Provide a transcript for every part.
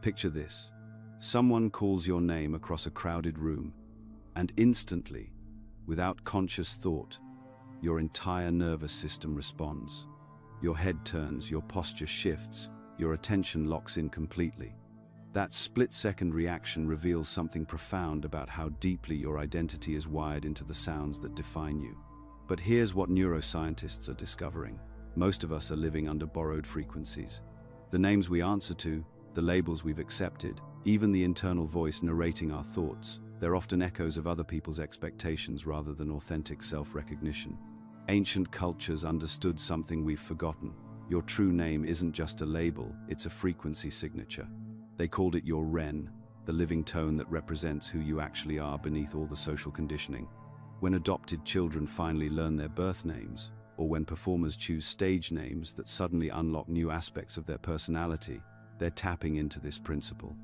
Picture this. Someone calls your name across a crowded room, and instantly, without conscious thought, your entire nervous system responds. Your head turns, your posture shifts, your attention locks in completely. That split-second reaction reveals something profound about how deeply your identity is wired into the sounds that define you. But here's what neuroscientists are discovering. Most of us are living under borrowed frequencies. The names we answer to, the labels we've accepted, even the internal voice narrating our thoughts, they're often echoes of other people's expectations rather than authentic self-recognition. Ancient cultures understood something we've forgotten. Your true name isn't just a label, it's a frequency signature. They called it your REN, the living tone that represents who you actually are beneath all the social conditioning. When adopted children finally learn their birth names, or when performers choose stage names that suddenly unlock new aspects of their personality, they're tapping into this principle.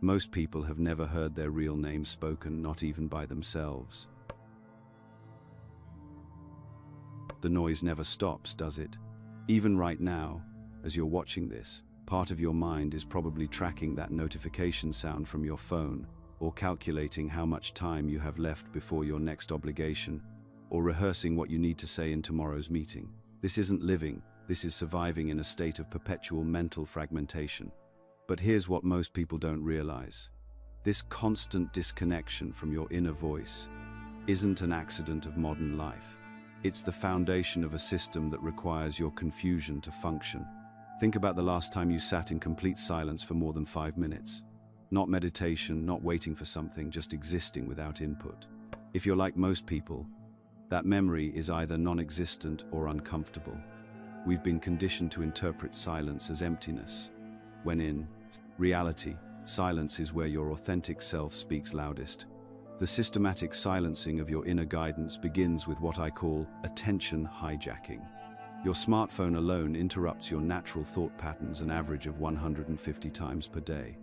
Most people have never heard their real name spoken, not even by themselves. The noise never stops, does it? Even right now, as you're watching this, part of your mind is probably tracking that notification sound from your phone, or calculating how much time you have left before your next obligation, or rehearsing what you need to say in tomorrow's meeting. This isn't living, this is surviving in a state of perpetual mental fragmentation. But here's what most people don't realize. This constant disconnection from your inner voice isn't an accident of modern life. It's the foundation of a system that requires your confusion to function. Think about the last time you sat in complete silence for more than 5 minutes. Not meditation, not waiting for something, just existing without input. If you're like most people, that memory is either non-existent or uncomfortable. We've been conditioned to interpret silence as emptiness, when in reality, silence is where your authentic self speaks loudest. The systematic silencing of your inner guidance begins with what I call attention hijacking. Your smartphone alone interrupts your natural thought patterns an average of 150 times per day.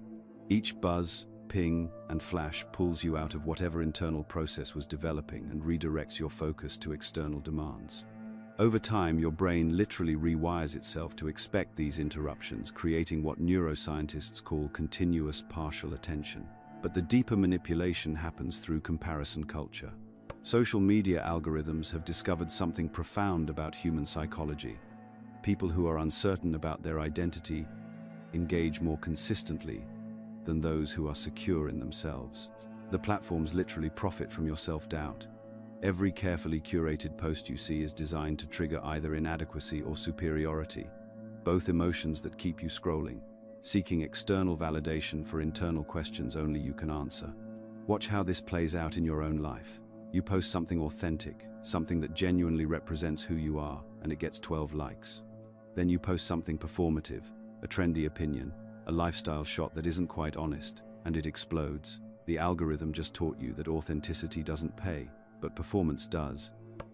Each buzz, ping, and flash pulls you out of whatever internal process was developing and redirects your focus to external demands. Over time, your brain literally rewires itself to expect these interruptions, creating what neuroscientists call continuous partial attention. But the deeper manipulation happens through comparison culture. Social media algorithms have discovered something profound about human psychology. People who are uncertain about their identity engage more consistently than those who are secure in themselves. The platforms literally profit from your self-doubt. Every carefully curated post you see is designed to trigger either inadequacy or superiority, both emotions that keep you scrolling, seeking external validation for internal questions only you can answer. Watch how this plays out in your own life. You post something authentic, something that genuinely represents who you are, and it gets 12 likes. Then you post something performative, a trendy opinion, a lifestyle shot that isn't quite honest, and it explodes. The algorithm just taught you that authenticity doesn't pay, but performance does.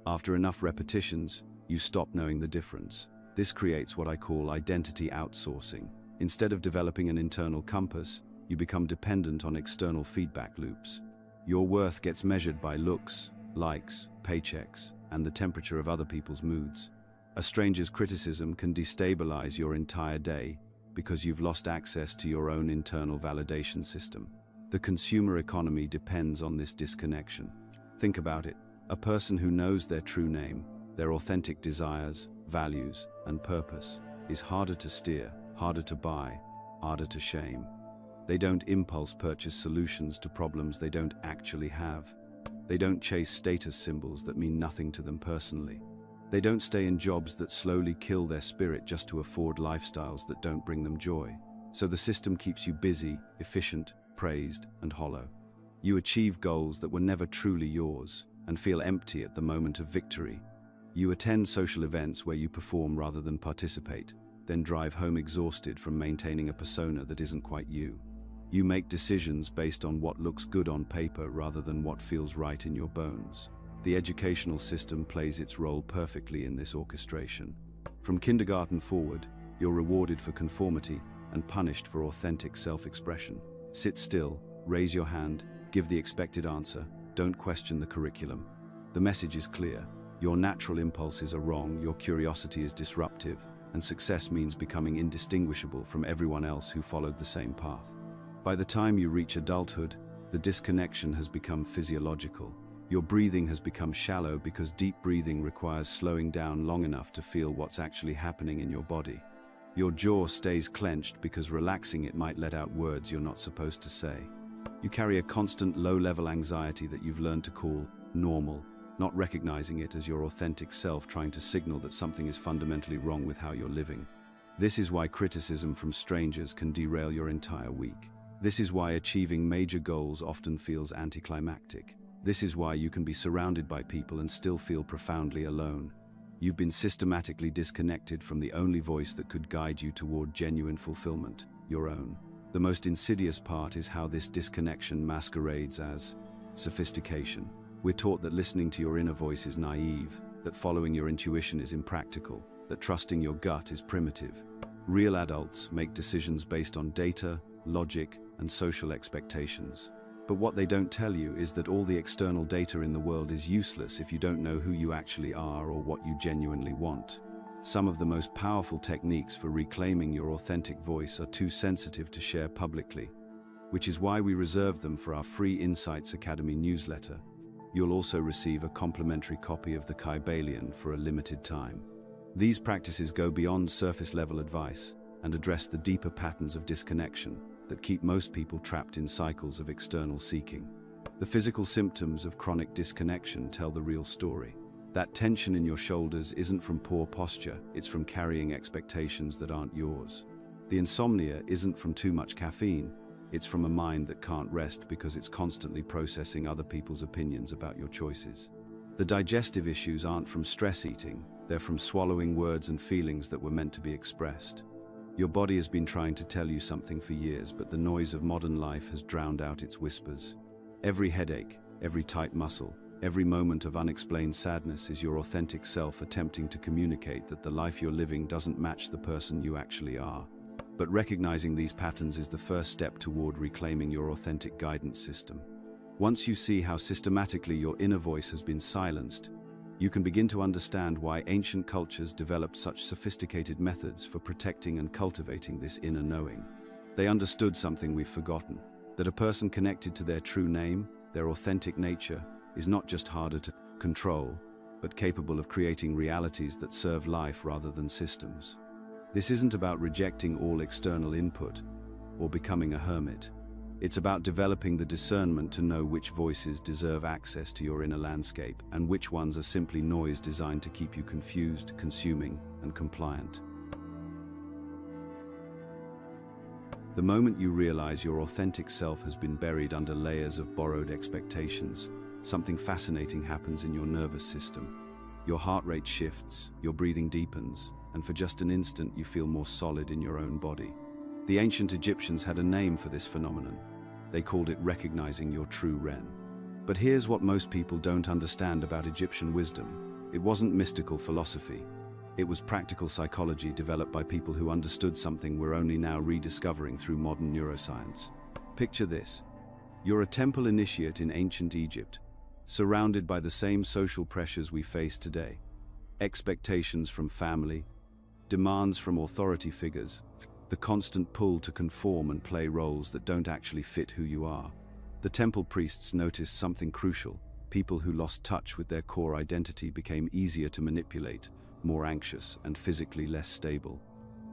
After enough repetitions, you stop knowing the difference. This creates what I call identity outsourcing. Instead of developing an internal compass, you become dependent on external feedback loops. Your worth gets measured by looks, likes, paychecks, and the temperature of other people's moods. A stranger's criticism can destabilize your entire day because you've lost access to your own internal validation system. The consumer economy depends on this disconnection. Think about it. A person who knows their true name, their authentic desires, values, and purpose is harder to steer, harder to buy, harder to shame. They don't impulse purchase solutions to problems they don't actually have. They don't chase status symbols that mean nothing to them personally. They don't stay in jobs that slowly kill their spirit just to afford lifestyles that don't bring them joy. So the system keeps you busy, efficient, praised, and hollow. You achieve goals that were never truly yours and feel empty at the moment of victory. You attend social events where you perform rather than participate, then drive home exhausted from maintaining a persona that isn't quite you. You make decisions based on what looks good on paper rather than what feels right in your bones. The educational system plays its role perfectly in this orchestration. From kindergarten forward, you're rewarded for conformity and punished for authentic self-expression. Sit still, raise your hand, give the expected answer, don't question the curriculum. The message is clear. Your natural impulses are wrong, your curiosity is disruptive, and success means becoming indistinguishable from everyone else who followed the same path. By the time you reach adulthood, the disconnection has become physiological. Your breathing has become shallow because deep breathing requires slowing down long enough to feel what's actually happening in your body. Your jaw stays clenched because relaxing it might let out words you're not supposed to say. You carry a constant low-level anxiety that you've learned to call normal, not recognizing it as your authentic self trying to signal that something is fundamentally wrong with how you're living. This is why criticism from strangers can derail your entire week. This is why achieving major goals often feels anticlimactic. This is why you can be surrounded by people and still feel profoundly alone. You've been systematically disconnected from the only voice that could guide you toward genuine fulfillment, your own. The most insidious part is how this disconnection masquerades as sophistication. We're taught that listening to your inner voice is naive, that following your intuition is impractical, that trusting your gut is primitive. Real adults make decisions based on data, logic, and social expectations. But what they don't tell you is that all the external data in the world is useless if you don't know who you actually are or what you genuinely want. Some of the most powerful techniques for reclaiming your authentic voice are too sensitive to share publicly, which is why we reserve them for our free Insights Academy newsletter. You'll also receive a complimentary copy of the Kybalion for a limited time. These practices go beyond surface-level advice and address the deeper patterns of disconnection that keep most people trapped in cycles of external seeking. The physical symptoms of chronic disconnection tell the real story. That tension in your shoulders isn't from poor posture, it's from carrying expectations that aren't yours. The insomnia isn't from too much caffeine, it's from a mind that can't rest because it's constantly processing other people's opinions about your choices. The digestive issues aren't from stress eating, they're from swallowing words and feelings that were meant to be expressed. Your body has been trying to tell you something for years, but the noise of modern life has drowned out its whispers. Every headache, every tight muscle, every moment of unexplained sadness is your authentic self attempting to communicate that the life you're living doesn't match the person you actually are. But recognizing these patterns is the first step toward reclaiming your authentic guidance system. Once you see how systematically your inner voice has been silenced, you can begin to understand why ancient cultures developed such sophisticated methods for protecting and cultivating this inner knowing. They understood something we've forgotten, that a person connected to their true name, their authentic nature, is not just harder to control, but capable of creating realities that serve life rather than systems. This isn't about rejecting all external input or becoming a hermit. It's about developing the discernment to know which voices deserve access to your inner landscape and which ones are simply noise designed to keep you confused, consuming, and compliant. The moment you realize your authentic self has been buried under layers of borrowed expectations, something fascinating happens in your nervous system. Your heart rate shifts, your breathing deepens, and for just an instant you feel more solid in your own body. The ancient Egyptians had a name for this phenomenon. They called it recognizing your true REN. But here's what most people don't understand about Egyptian wisdom. It wasn't mystical philosophy. It was practical psychology developed by people who understood something we're only now rediscovering through modern neuroscience. Picture this. You're a temple initiate in ancient Egypt, surrounded by the same social pressures we face today. Expectations from family, demands from authority figures, the constant pull to conform and play roles that don't actually fit who you are. The temple priests noticed something crucial. People who lost touch with their core identity became easier to manipulate, more anxious, and physically less stable.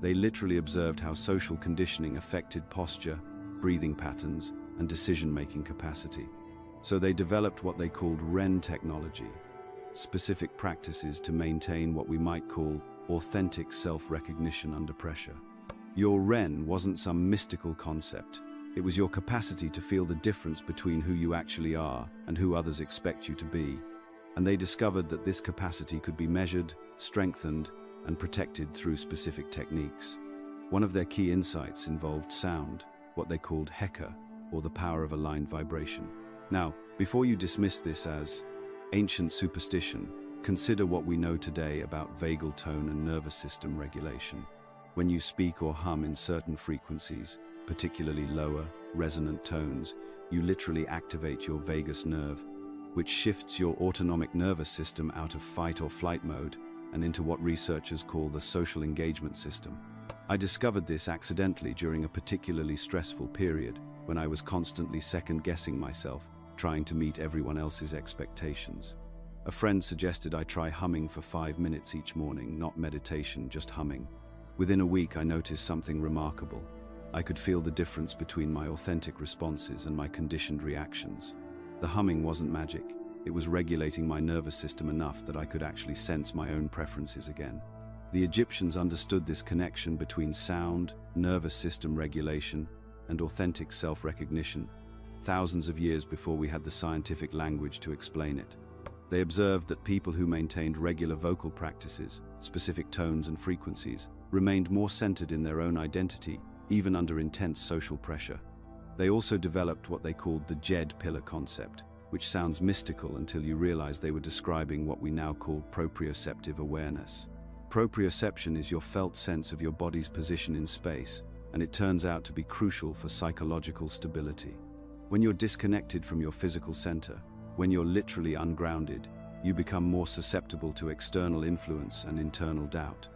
They literally observed how social conditioning affected posture, breathing patterns, and decision-making capacity. So they developed what they called REN technology, specific practices to maintain what we might call authentic self-recognition under pressure. Your REN wasn't some mystical concept. It was your capacity to feel the difference between who you actually are and who others expect you to be. And they discovered that this capacity could be measured, strengthened, and protected through specific techniques. One of their key insights involved sound, what they called Heka, or the power of aligned vibration. Now, before you dismiss this as ancient superstition, consider what we know today about vagal tone and nervous system regulation. When you speak or hum in certain frequencies, particularly lower, resonant tones, you literally activate your vagus nerve, which shifts your autonomic nervous system out of fight or flight mode and into what researchers call the social engagement system. I discovered this accidentally during a particularly stressful period, when I was constantly second-guessing myself, trying to meet everyone else's expectations. A friend suggested I try humming for 5 minutes each morning, not meditation, just humming. Within a week, I noticed something remarkable. I could feel the difference between my authentic responses and my conditioned reactions. The humming wasn't magic. It was regulating my nervous system enough that I could actually sense my own preferences again. The Egyptians understood this connection between sound, nervous system regulation, and authentic self-recognition, thousands of years before we had the scientific language to explain it. They observed that people who maintained regular vocal practices, specific tones and frequencies, remained more centered in their own identity, even under intense social pressure. They also developed what they called the Jed pillar concept, which sounds mystical until you realize they were describing what we now call proprioceptive awareness. Proprioception is your felt sense of your body's position in space, and it turns out to be crucial for psychological stability. When you're disconnected from your physical center, when you're literally ungrounded, you become more susceptible to external influence and internal doubt.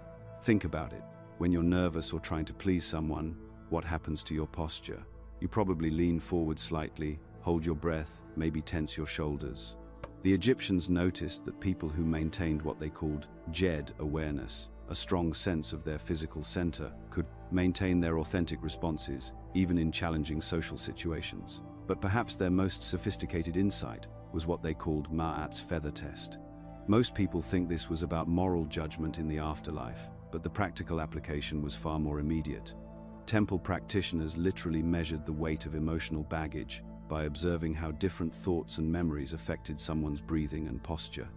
Think about it. When you're nervous or trying to please someone, what happens to your posture? You probably lean forward slightly, hold your breath, maybe tense your shoulders. The Egyptians noticed that people who maintained what they called Jed awareness, a strong sense of their physical center, could maintain their authentic responses, even in challenging social situations. But perhaps their most sophisticated insight was what they called Ma'at's feather test. Most people think this was about moral judgment in the afterlife, but the practical application was far more immediate. Temple practitioners literally measured the weight of emotional baggage by observing how different thoughts and memories affected someone's breathing and posture.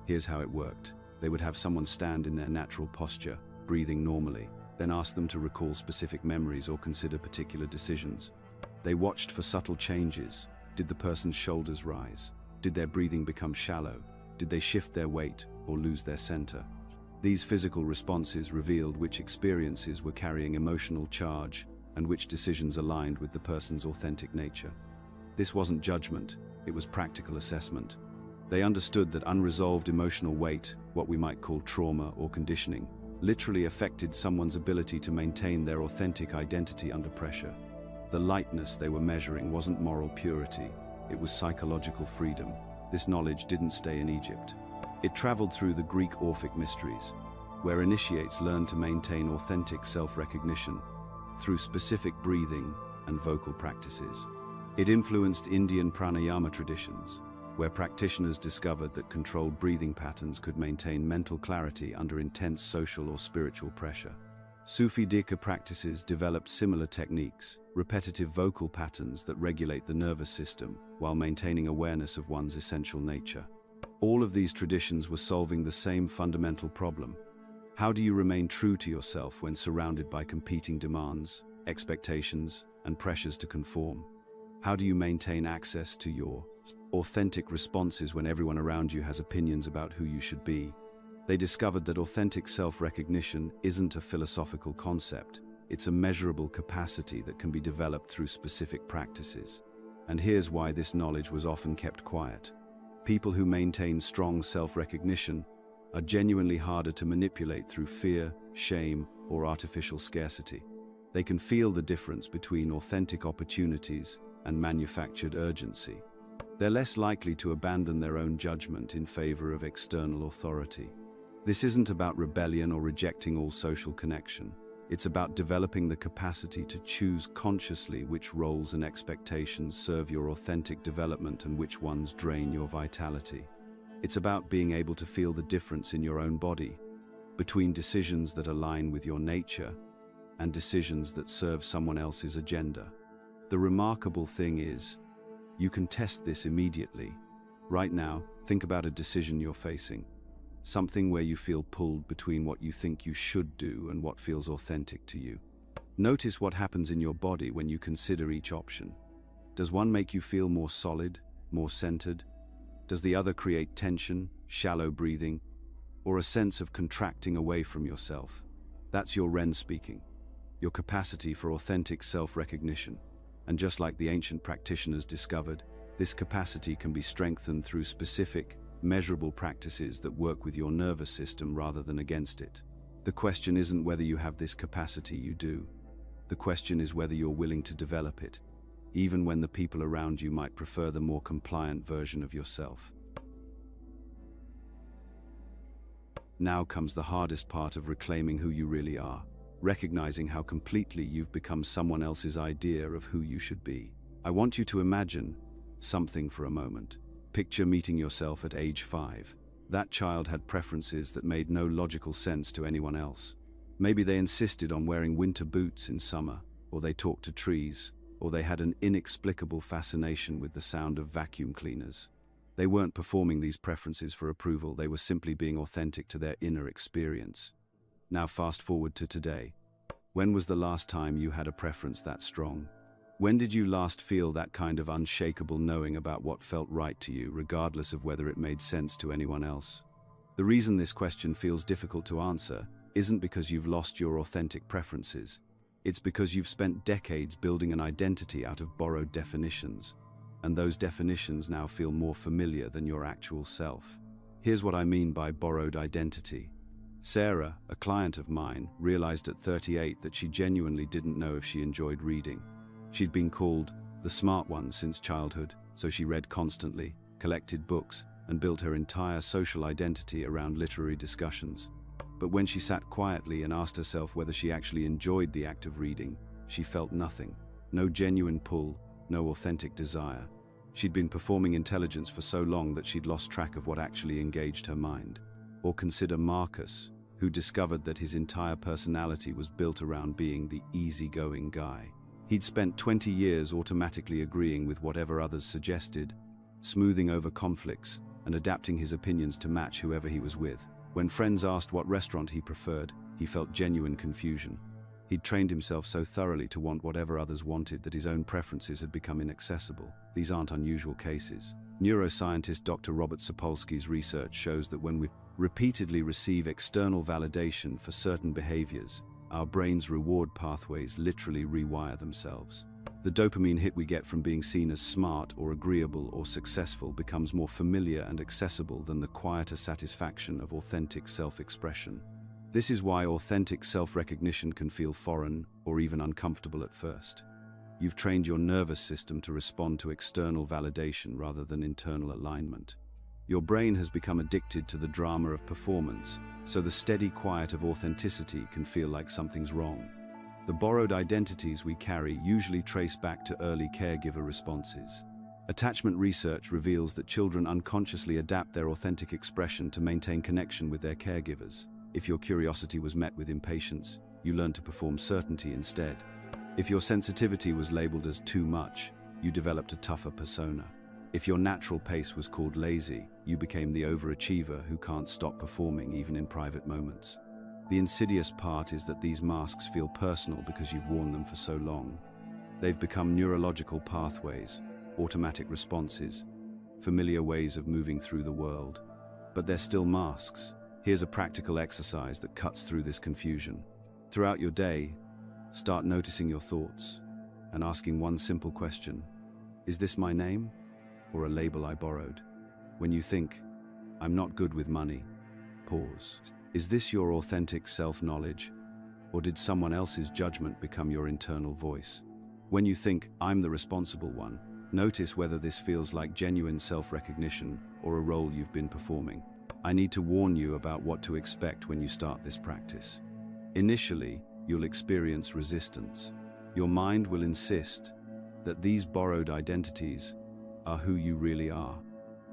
Here's how it worked. They would have someone stand in their natural posture, breathing normally, then ask them to recall specific memories or consider particular decisions. They watched for subtle changes. Did the person's shoulders rise? Did their breathing become shallow? Did they shift their weight or lose their center? These physical responses revealed which experiences were carrying emotional charge and which decisions aligned with the person's authentic nature. This wasn't judgment, it was practical assessment. They understood that unresolved emotional weight, what we might call trauma or conditioning, literally affected someone's ability to maintain their authentic identity under pressure. The lightness they were measuring wasn't moral purity, it was psychological freedom. This knowledge didn't stay in Egypt. It traveled through the Greek Orphic mysteries, where initiates learned to maintain authentic self-recognition through specific breathing and vocal practices. It influenced Indian pranayama traditions, where practitioners discovered that controlled breathing patterns could maintain mental clarity under intense social or spiritual pressure. Sufi Dika practices developed similar techniques, repetitive vocal patterns that regulate the nervous system while maintaining awareness of one's essential nature. All of these traditions were solving the same fundamental problem. How do you remain true to yourself when surrounded by competing demands, expectations, and pressures to conform? How do you maintain access to your authentic responses when everyone around you has opinions about who you should be? They discovered that authentic self-recognition isn't a philosophical concept. It's a measurable capacity that can be developed through specific practices. And here's why this knowledge was often kept quiet. People who maintain strong self-recognition are genuinely harder to manipulate through fear, shame, or artificial scarcity. They can feel the difference between authentic opportunities and manufactured urgency. They're less likely to abandon their own judgment in favor of external authority. This isn't about rebellion or rejecting all social connection. It's about developing the capacity to choose consciously which roles and expectations serve your authentic development and which ones drain your vitality. It's about being able to feel the difference in your own body between decisions that align with your nature and decisions that serve someone else's agenda. The remarkable thing is, you can test this immediately. Right now, think about a decision you're facing. Something where you feel pulled between what you think you should do and what feels authentic to you. Notice what happens in your body when you consider each option. Does one make you feel more solid, more centered? Does the other create tension, shallow breathing, or a sense of contracting away from yourself? That's your REN speaking, your capacity for authentic self-recognition. And just like the ancient practitioners discovered, this capacity can be strengthened through specific, measurable practices that work with your nervous system rather than against it. The question isn't whether you have this capacity, you do. The question is whether you're willing to develop it, even when the people around you might prefer the more compliant version of yourself. Now comes the hardest part of reclaiming who you really are, recognizing how completely you've become someone else's idea of who you should be. I want you to imagine something for a moment. Picture meeting yourself at age 5. That child had preferences that made no logical sense to anyone else. Maybe they insisted on wearing winter boots in summer, or they talked to trees, or they had an inexplicable fascination with the sound of vacuum cleaners. They weren't performing these preferences for approval, they were simply being authentic to their inner experience. Now fast forward to today. When was the last time you had a preference that strong? When did you last feel that kind of unshakable knowing about what felt right to you, regardless of whether it made sense to anyone else? The reason this question feels difficult to answer isn't because you've lost your authentic preferences. It's because you've spent decades building an identity out of borrowed definitions, and those definitions now feel more familiar than your actual self. Here's what I mean by borrowed identity. Sarah, a client of mine, realized at 38 that she genuinely didn't know if she enjoyed reading. She'd been called the smart one since childhood, so she read constantly, collected books, and built her entire social identity around literary discussions. But when she sat quietly and asked herself whether she actually enjoyed the act of reading, she felt nothing. No genuine pull, no authentic desire. She'd been performing intelligence for so long that she'd lost track of what actually engaged her mind. Or consider Marcus, who discovered that his entire personality was built around being the easygoing guy. He'd spent 20 years automatically agreeing with whatever others suggested, smoothing over conflicts, and adapting his opinions to match whoever he was with. When friends asked what restaurant he preferred, he felt genuine confusion. He'd trained himself so thoroughly to want whatever others wanted that his own preferences had become inaccessible. These aren't unusual cases. Neuroscientist Dr. Robert Sapolsky's research shows that when we repeatedly receive external validation for certain behaviors, our brain's reward pathways literally rewire themselves. The dopamine hit we get from being seen as smart or agreeable or successful becomes more familiar and accessible than the quieter satisfaction of authentic self-expression. This is why authentic self-recognition can feel foreign or even uncomfortable at first. You've trained your nervous system to respond to external validation rather than internal alignment. Your brain has become addicted to the drama of performance, so the steady quiet of authenticity can feel like something's wrong. The borrowed identities we carry usually trace back to early caregiver responses. Attachment research reveals that children unconsciously adapt their authentic expression to maintain connection with their caregivers. If your curiosity was met with impatience, you learned to perform certainty instead. If your sensitivity was labeled as too much, you developed a tougher persona. If your natural pace was called lazy, you became the overachiever who can't stop performing even in private moments. The insidious part is that these masks feel personal because you've worn them for so long. They've become neurological pathways, automatic responses, familiar ways of moving through the world. But they're still masks. Here's a practical exercise that cuts through this confusion. Throughout your day, start noticing your thoughts and asking one simple question. Is this my name or a label I borrowed? When you think, I'm not good with money, pause. Is this your authentic self-knowledge, or did someone else's judgment become your internal voice? When you think, I'm the responsible one, notice whether this feels like genuine self-recognition or a role you've been performing. I need to warn you about what to expect when you start this practice. Initially, you'll experience resistance. Your mind will insist that these borrowed identities are who you really are.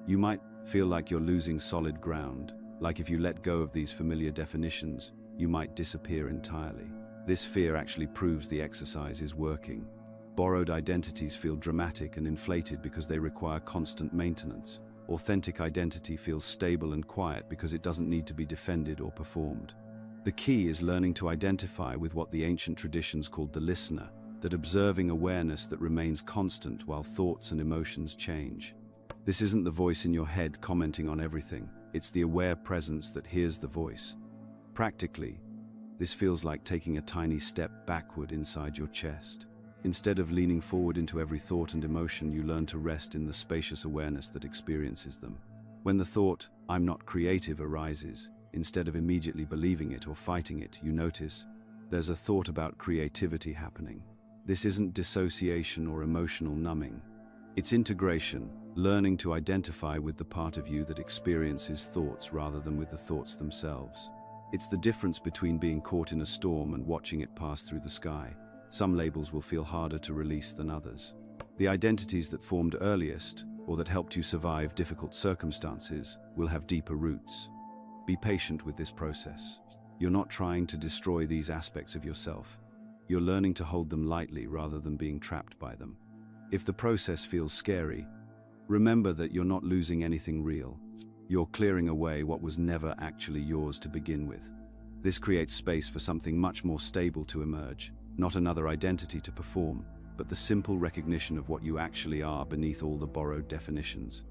You might feel like you're losing solid ground, like if you let go of these familiar definitions, you might disappear entirely. This fear actually proves the exercise is working. Borrowed identities feel dramatic and inflated because they require constant maintenance. Authentic identity feels stable and quiet because it doesn't need to be defended or performed. The key is learning to identify with what the ancient traditions called the listener, that observing awareness that remains constant while thoughts and emotions change. This isn't the voice in your head commenting on everything. It's the aware presence that hears the voice. Practically, this feels like taking a tiny step backward inside your chest. Instead of leaning forward into every thought and emotion, you learn to rest in the spacious awareness that experiences them. When the thought, I'm not creative, arises, instead of immediately believing it or fighting it, you notice there's a thought about creativity happening. This isn't dissociation or emotional numbing. It's integration, learning to identify with the part of you that experiences thoughts rather than with the thoughts themselves. It's the difference between being caught in a storm and watching it pass through the sky. Some labels will feel harder to release than others. The identities that formed earliest, or that helped you survive difficult circumstances, will have deeper roots. Be patient with this process. You're not trying to destroy these aspects of yourself. You're learning to hold them lightly rather than being trapped by them. If the process feels scary, remember that you're not losing anything real. You're clearing away what was never actually yours to begin with. This creates space for something much more stable to emerge, not another identity to perform, but the simple recognition of what you actually are beneath all the borrowed definitions.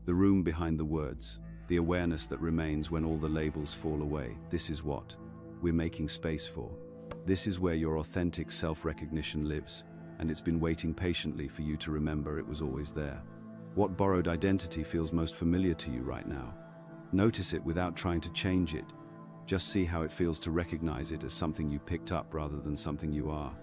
The room behind the words, the awareness that remains when all the labels fall away. This is what we're making space for. This is where your authentic self-recognition lives, and it's been waiting patiently for you to remember it was always there. What borrowed identity feels most familiar to you right now? Notice it without trying to change it. Just see how it feels to recognize it as something you picked up rather than something you are.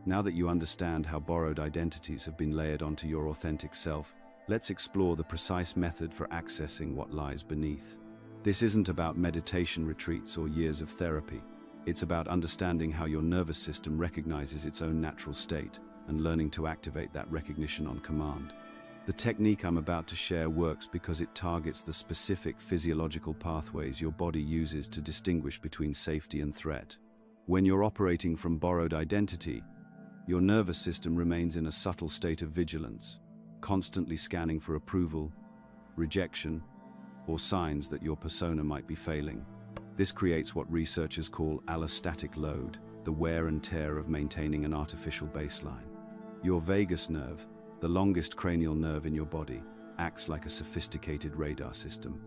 Now that you understand how borrowed identities have been layered onto your authentic self, let's explore the precise method for accessing what lies beneath. This isn't about meditation retreats or years of therapy. It's about understanding how your nervous system recognizes its own natural state and learning to activate that recognition on command. The technique I'm about to share works because it targets the specific physiological pathways your body uses to distinguish between safety and threat. When you're operating from borrowed identity, your nervous system remains in a subtle state of vigilance, constantly scanning for approval, rejection, or signs that your persona might be failing. This creates what researchers call allostatic load, the wear and tear of maintaining an artificial baseline. Your vagus nerve, the longest cranial nerve in your body, acts like a sophisticated radar system.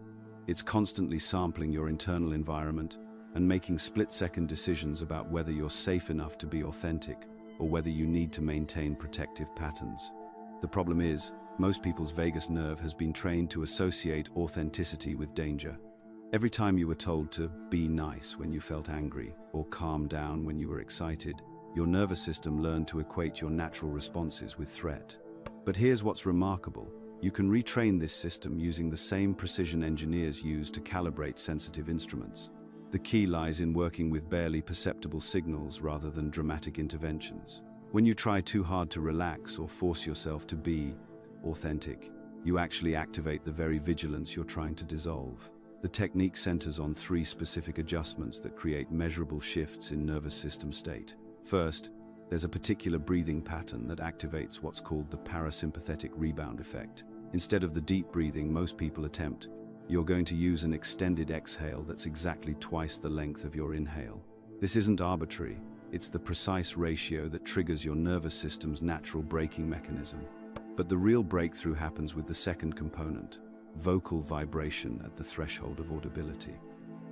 It's constantly sampling your internal environment and making split-second decisions about whether you're safe enough to be authentic or whether you need to maintain protective patterns. The problem is, most people's vagus nerve has been trained to associate authenticity with danger. Every time you were told to be nice when you felt angry or calm down when you were excited, your nervous system learned to equate your natural responses with threat. But here's what's remarkable. You can retrain this system using the same precision engineers use to calibrate sensitive instruments. The key lies in working with barely perceptible signals rather than dramatic interventions. When you try too hard to relax or force yourself to be authentic, you actually activate the very vigilance you're trying to dissolve. The technique centers on 3 specific adjustments that create measurable shifts in nervous system state. First, there's a particular breathing pattern that activates what's called the parasympathetic rebound effect. Instead of the deep breathing most people attempt, you're going to use an extended exhale that's exactly twice the length of your inhale. This isn't arbitrary, it's the precise ratio that triggers your nervous system's natural braking mechanism. But the real breakthrough happens with the second component, vocal vibration at the threshold of audibility.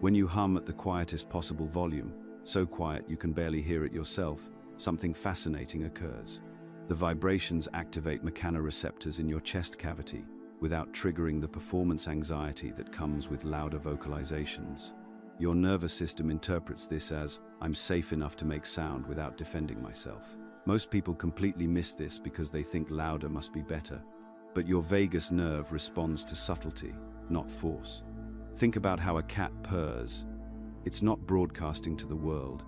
When you hum at the quietest possible volume, so quiet you can barely hear it yourself, something fascinating occurs. The vibrations activate mechanoreceptors in your chest cavity, without triggering the performance anxiety that comes with louder vocalizations. Your nervous system interprets this as, I'm safe enough to make sound without defending myself. Most people completely miss this because they think louder must be better. But your vagus nerve responds to subtlety, not force. Think about how a cat purrs. It's not broadcasting to the world.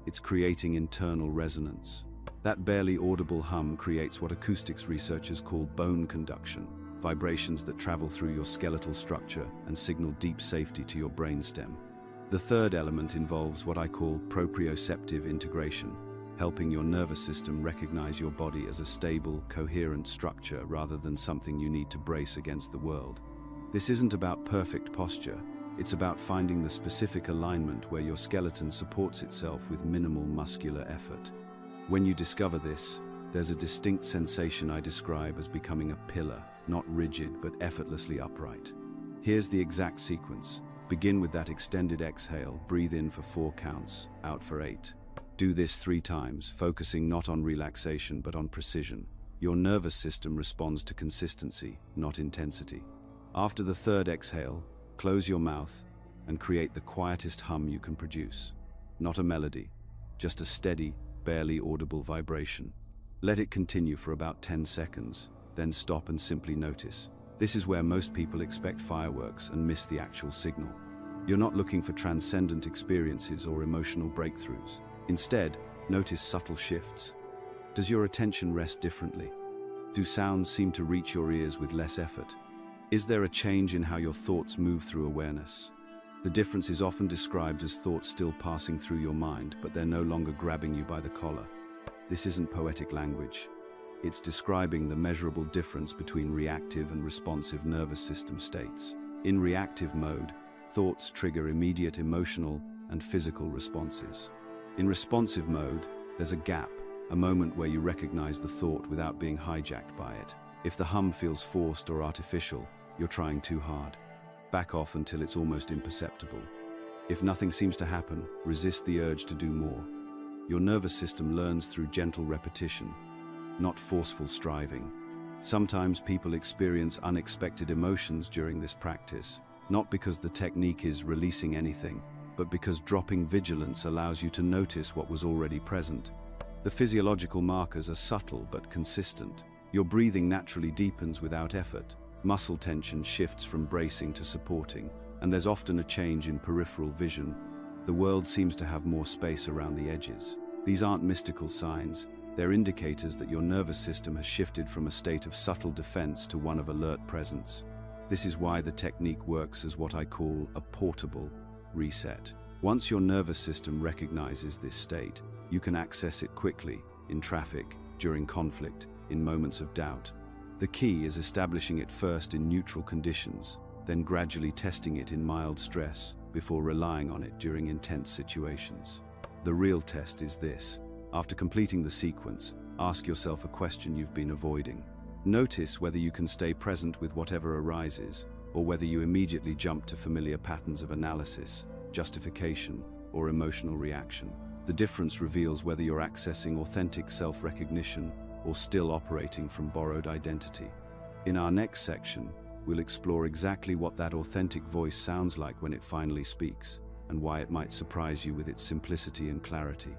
It's creating internal resonance. That barely audible hum creates what acoustics researchers call bone conduction, vibrations that travel through your skeletal structure and signal deep safety to your brainstem. The third element involves what I call proprioceptive integration, helping your nervous system recognize your body as a stable, coherent structure rather than something you need to brace against the world. This isn't about perfect posture, it's about finding the specific alignment where your skeleton supports itself with minimal muscular effort. When you discover this, there's a distinct sensation I describe as becoming a pillar, not rigid but effortlessly upright. Here's the exact sequence. Begin with that extended exhale, breathe in for 4 counts, out for 8. Do this 3 times, focusing not on relaxation but on precision. Your nervous system responds to consistency, not intensity. After the 3rd exhale, close your mouth and create the quietest hum you can produce. Not a melody, just a steady, barely audible vibration. Let it continue for about 10 seconds, then stop and simply notice. This is where most people expect fireworks and miss the actual signal. You're not looking for transcendent experiences or emotional breakthroughs. Instead, notice subtle shifts. Does your attention rest differently? Do sounds seem to reach your ears with less effort? Is there a change in how your thoughts move through awareness? The difference is often described as thoughts still passing through your mind, but they're no longer grabbing you by the collar. This isn't poetic language. It's describing the measurable difference between reactive and responsive nervous system states. In reactive mode, thoughts trigger immediate emotional and physical responses. In responsive mode, there's a gap, a moment where you recognize the thought without being hijacked by it. If the hum feels forced or artificial, you're trying too hard. Back off until it's almost imperceptible. If nothing seems to happen, resist the urge to do more. Your nervous system learns through gentle repetition, not forceful striving. Sometimes people experience unexpected emotions during this practice, not because the technique is releasing anything, but because dropping vigilance allows you to notice what was already present. The physiological markers are subtle but consistent. Your breathing naturally deepens without effort. Muscle tension shifts from bracing to supporting, and there's often a change in peripheral vision. The world seems to have more space around the edges. These aren't mystical signs. They're indicators that your nervous system has shifted from a state of subtle defense to one of alert presence. This is why the technique works as what I call a portable reset. Once your nervous system recognizes this state, you can access it quickly, in traffic, during conflict, in moments of doubt. The key is establishing it first in neutral conditions, then gradually testing it in mild stress before relying on it during intense situations. The real test is this. After completing the sequence, ask yourself a question you've been avoiding. Notice whether you can stay present with whatever arises, or whether you immediately jump to familiar patterns of analysis, justification, or emotional reaction. The difference reveals whether you're accessing authentic self-recognition or still operating from borrowed identity. In our next section, we'll explore exactly what that authentic voice sounds like when it finally speaks, and why it might surprise you with its simplicity and clarity.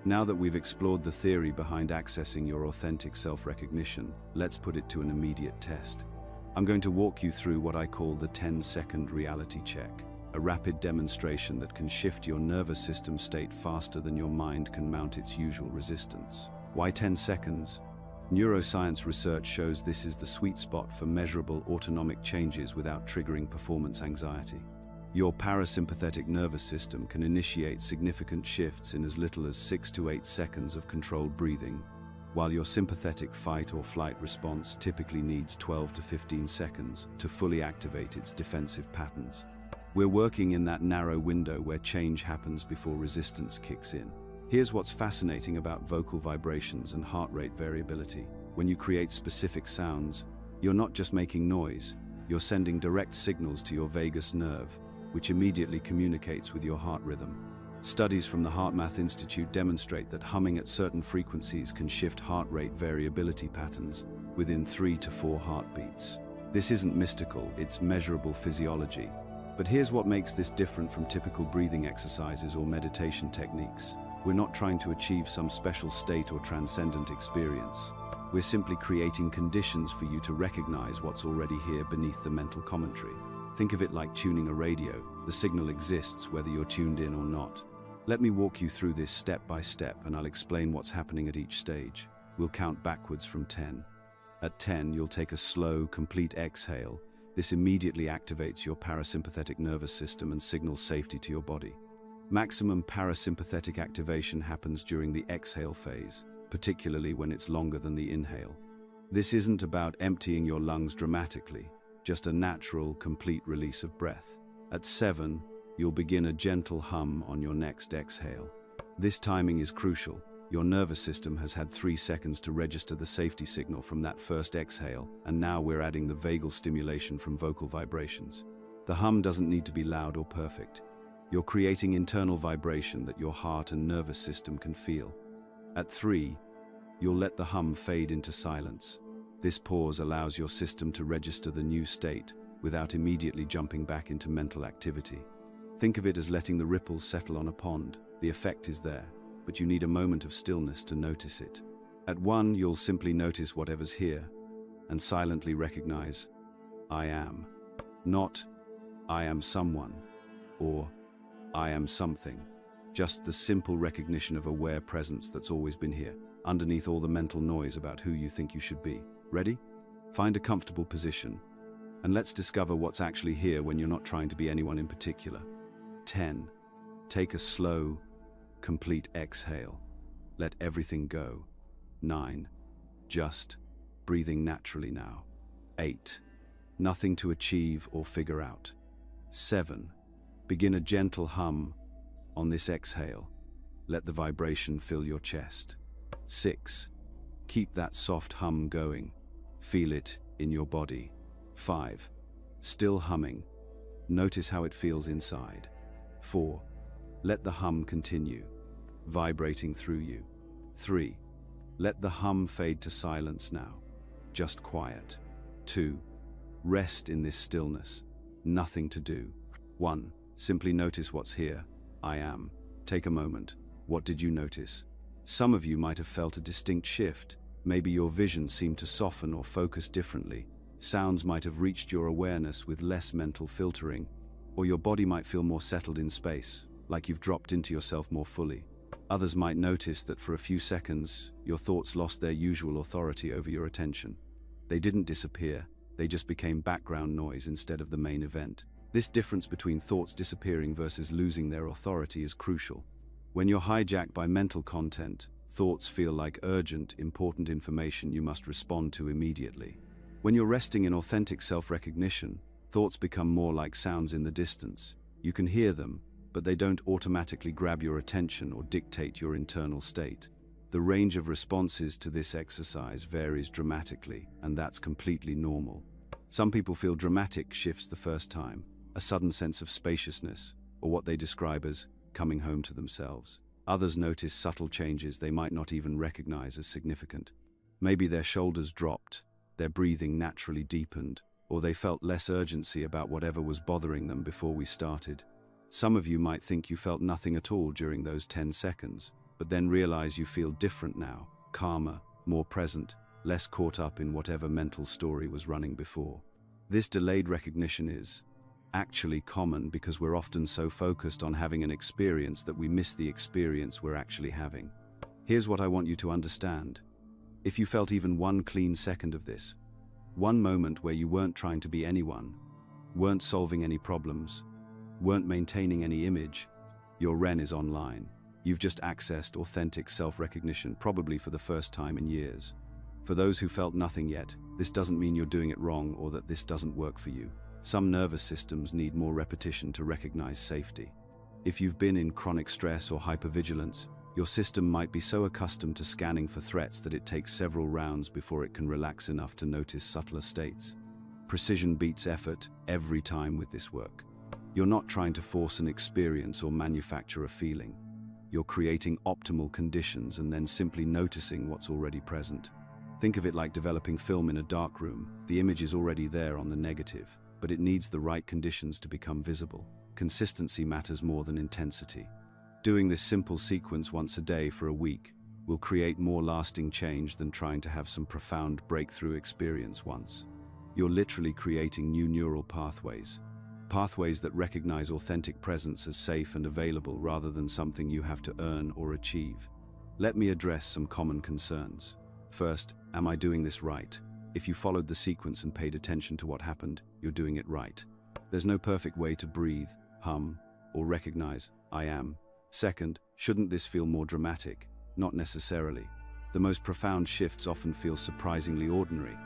Now that we've explored the theory behind accessing your authentic self-recognition, let's put it to an immediate test. I'm going to walk you through what I call the 10-second reality check, a rapid demonstration that can shift your nervous system state faster than your mind can mount its usual resistance. Why 10 seconds? Neuroscience research shows this is the sweet spot for measurable autonomic changes without triggering performance anxiety. Your parasympathetic nervous system can initiate significant shifts in as little as 6 to 8 seconds of controlled breathing, while your sympathetic fight or flight response typically needs 12 to 15 seconds to fully activate its defensive patterns. We're working in that narrow window where change happens before resistance kicks in. Here's what's fascinating about vocal vibrations and heart rate variability. When you create specific sounds, you're not just making noise, you're sending direct signals to your vagus nerve, which immediately communicates with your heart rhythm. Studies from the HeartMath Institute demonstrate that humming at certain frequencies can shift heart rate variability patterns within 3 to 4 heartbeats. This isn't mystical, it's measurable physiology. But here's what makes this different from typical breathing exercises or meditation techniques. We're not trying to achieve some special state or transcendent experience. We're simply creating conditions for you to recognize what's already here beneath the mental commentary. Think of it like tuning a radio. The signal exists whether you're tuned in or not. Let me walk you through this step by step, and I'll explain what's happening at each stage. We'll count backwards from 10. At 10, you'll take a slow, complete exhale. This immediately activates your parasympathetic nervous system and signals safety to your body. Maximum parasympathetic activation happens during the exhale phase, particularly when it's longer than the inhale. This isn't about emptying your lungs dramatically, just a natural, complete release of breath. At 7, you'll begin a gentle hum on your next exhale. This timing is crucial. Your nervous system has had 3 seconds to register the safety signal from that first exhale, and now we're adding the vagal stimulation from vocal vibrations. The hum doesn't need to be loud or perfect. You're creating internal vibration that your heart and nervous system can feel. At 3, you'll let the hum fade into silence. This pause allows your system to register the new state without immediately jumping back into mental activity. Think of it as letting the ripples settle on a pond. The effect is there, but you need a moment of stillness to notice it. At 1, you'll simply notice whatever's here and silently recognize, I am. Not, I am someone, or I am something. Just the simple recognition of aware presence that's always been here, underneath all the mental noise about who you think you should be. Ready? Find a comfortable position, and let's discover what's actually here when you're not trying to be anyone in particular. 10. Take a slow, complete exhale. Let everything go. 9. Just breathing naturally now. 8. Nothing to achieve or figure out. 7. Begin a gentle hum on this exhale. Let the vibration fill your chest. 6. Keep that soft hum going. Feel it in your body. 5. Still humming. Notice how it feels inside. 4. Let the hum continue, vibrating through you. 3. Let the hum fade to silence now. Just quiet. 2. Rest in this stillness. Nothing to do. 1. Simply notice what's here. I am. Take a moment. What did you notice? Some of you might have felt a distinct shift. Maybe your vision seemed to soften or focus differently. Sounds might have reached your awareness with less mental filtering, or your body might feel more settled in space, like you've dropped into yourself more fully. Others might notice that for a few seconds, your thoughts lost their usual authority over your attention. They didn't disappear, they just became background noise instead of the main event. This difference between thoughts disappearing versus losing their authority is crucial. When you're hijacked by mental content, thoughts feel like urgent, important information you must respond to immediately. When you're resting in authentic self-recognition, thoughts become more like sounds in the distance. You can hear them, but they don't automatically grab your attention or dictate your internal state. The range of responses to this exercise varies dramatically, and that's completely normal. Some people feel dramatic shifts the first time, a sudden sense of spaciousness, or what they describe as coming home to themselves. Others notice subtle changes they might not even recognize as significant. Maybe their shoulders dropped, their breathing naturally deepened, or they felt less urgency about whatever was bothering them before we started. Some of you might think you felt nothing at all during those 10 seconds, but then realize you feel different now, calmer, more present, less caught up in whatever mental story was running before. This delayed recognition is actually common because we're often so focused on having an experience that we miss the experience we're actually having. Here's what I want you to understand. If you felt even one clean second of this, one moment where you weren't trying to be anyone, weren't solving any problems, weren't maintaining any image, your REN is online. You've just accessed authentic self-recognition, probably for the first time in years. For those who felt nothing yet, this doesn't mean you're doing it wrong or that this doesn't work for you. Some nervous systems need more repetition to recognize safety. If you've been in chronic stress or hypervigilance, your system might be so accustomed to scanning for threats that it takes several rounds before it can relax enough to notice subtler states. Precision beats effort every time with this work. You're not trying to force an experience or manufacture a feeling. You're creating optimal conditions and then simply noticing what's already present. Think of it like developing film in a dark room. The image is already there on the negative, but it needs the right conditions to become visible. Consistency matters more than intensity. Doing this simple sequence once a day for a week will create more lasting change than trying to have some profound breakthrough experience once. You're literally creating new neural pathways that recognize authentic presence as safe and available rather than something you have to earn or achieve. Let me address some common concerns. First, am I doing this right? If you followed the sequence and paid attention to what happened, you're doing it right. There's no perfect way to breathe, hum, or recognize I am. Second, shouldn't this feel more dramatic? Not necessarily. The most profound shifts often feel surprisingly ordinary,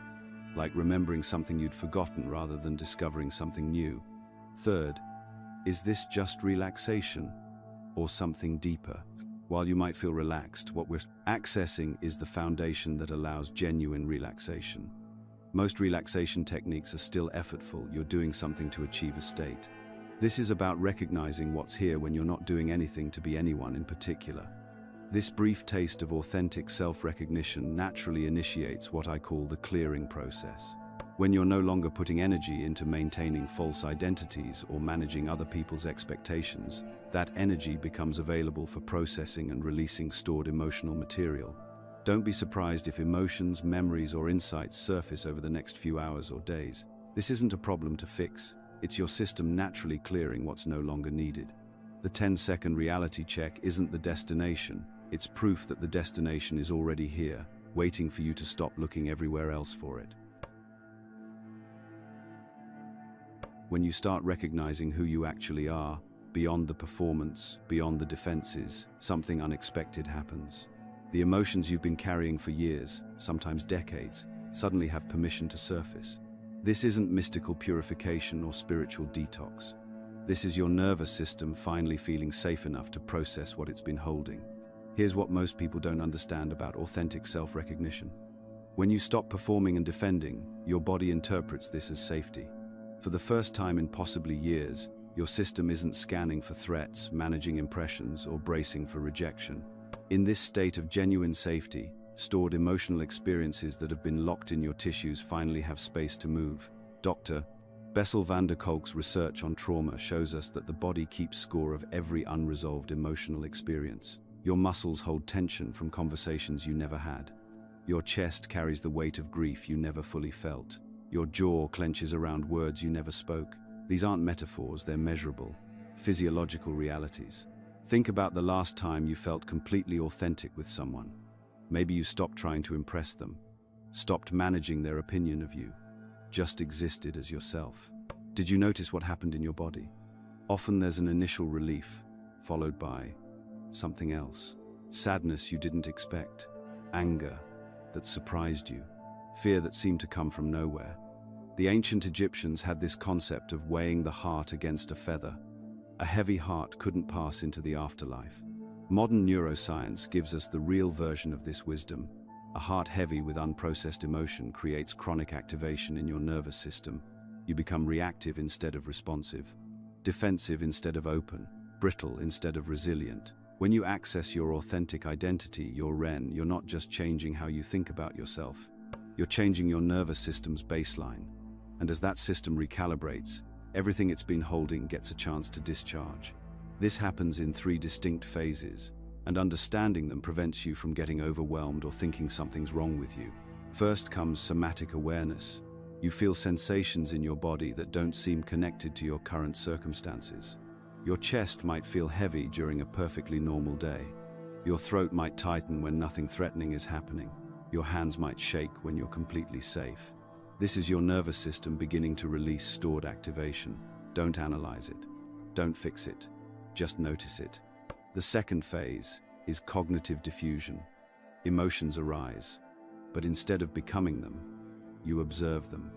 like remembering something you'd forgotten rather than discovering something new. Third, is this just relaxation or something deeper? While you might feel relaxed, what we're accessing is the foundation that allows genuine relaxation. Most relaxation techniques are still effortful. You're doing something to achieve a state. This is about recognizing what's here when you're not doing anything to be anyone in particular. This brief taste of authentic self-recognition naturally initiates what I call the clearing process. When you're no longer putting energy into maintaining false identities or managing other people's expectations, that energy becomes available for processing and releasing stored emotional material. Don't be surprised if emotions, memories, or insights surface over the next few hours or days. This isn't a problem to fix. It's your system naturally clearing what's no longer needed. The 10-second reality check isn't the destination. It's proof that the destination is already here, waiting for you to stop looking everywhere else for it. When you start recognizing who you actually are, beyond the performance, beyond the defenses, something unexpected happens. The emotions you've been carrying for years, sometimes decades, suddenly have permission to surface. This isn't mystical purification or spiritual detox. This is your nervous system finally feeling safe enough to process what it's been holding. Here's what most people don't understand about authentic self-recognition. When you stop performing and defending, your body interprets this as safety. For the first time in possibly years, your system isn't scanning for threats, managing impressions, or bracing for rejection. In this state of genuine safety, stored emotional experiences that have been locked in your tissues finally have space to move. Dr. Bessel van der Kolk's research on trauma shows us that the body keeps score of every unresolved emotional experience. Your muscles hold tension from conversations you never had. Your chest carries the weight of grief you never fully felt. Your jaw clenches around words you never spoke. These aren't metaphors, they're measurable, physiological realities. Think about the last time you felt completely authentic with someone. Maybe you stopped trying to impress them, stopped managing their opinion of you, just existed as yourself. Did you notice what happened in your body? Often there's an initial relief, followed by something else. Sadness you didn't expect, anger that surprised you, fear that seemed to come from nowhere. The ancient Egyptians had this concept of weighing the heart against a feather. A heavy heart couldn't pass into the afterlife. Modern neuroscience gives us the real version of this wisdom. A heart heavy with unprocessed emotion creates chronic activation in your nervous system. You become reactive instead of responsive, defensive instead of open, brittle instead of resilient. When you access your authentic identity, your REN, you're not just changing how you think about yourself. You're changing your nervous system's baseline. And as that system recalibrates, everything it's been holding gets a chance to discharge. This happens in 3 distinct phases, and understanding them prevents you from getting overwhelmed or thinking something's wrong with you. First comes somatic awareness. You feel sensations in your body that don't seem connected to your current circumstances. Your chest might feel heavy during a perfectly normal day. Your throat might tighten when nothing threatening is happening. Your hands might shake when you're completely safe. This is your nervous system beginning to release stored activation. Don't analyze it. Don't fix it. Just notice it. The second phase is cognitive diffusion. Emotions arise, but instead of becoming them, you observe them.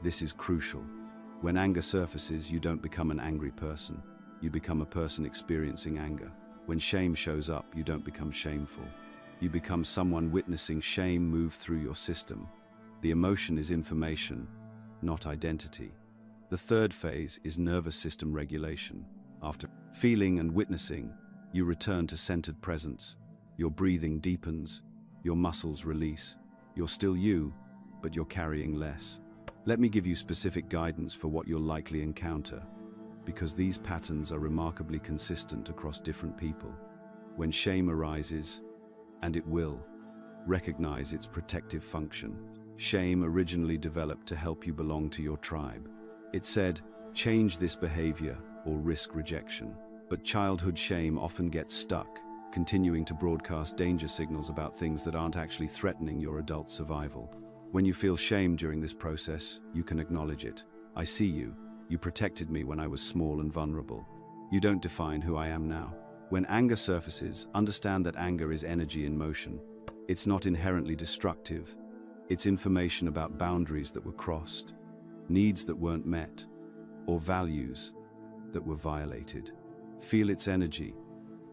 This is crucial. When anger surfaces, you don't become an angry person. You become a person experiencing anger. When shame shows up, you don't become shameful. You become someone witnessing shame move through your system. The emotion is information, not identity. The third phase is nervous system regulation. After feeling and witnessing, you return to centered presence. Your breathing deepens, your muscles release. You're still you, but you're carrying less. Let me give you specific guidance for what you'll likely encounter, because these patterns are remarkably consistent across different people. When shame arises, and it will, recognize its protective function. Shame originally developed to help you belong to your tribe. It said, change this behavior or risk rejection. But childhood shame often gets stuck, continuing to broadcast danger signals about things that aren't actually threatening your adult survival. When you feel shame during this process, you can acknowledge it. I see you. You protected me when I was small and vulnerable. You don't define who I am now. When anger surfaces, understand that anger is energy in motion. It's not inherently destructive. It's information about boundaries that were crossed, needs that weren't met, or values that were violated. Feel its energy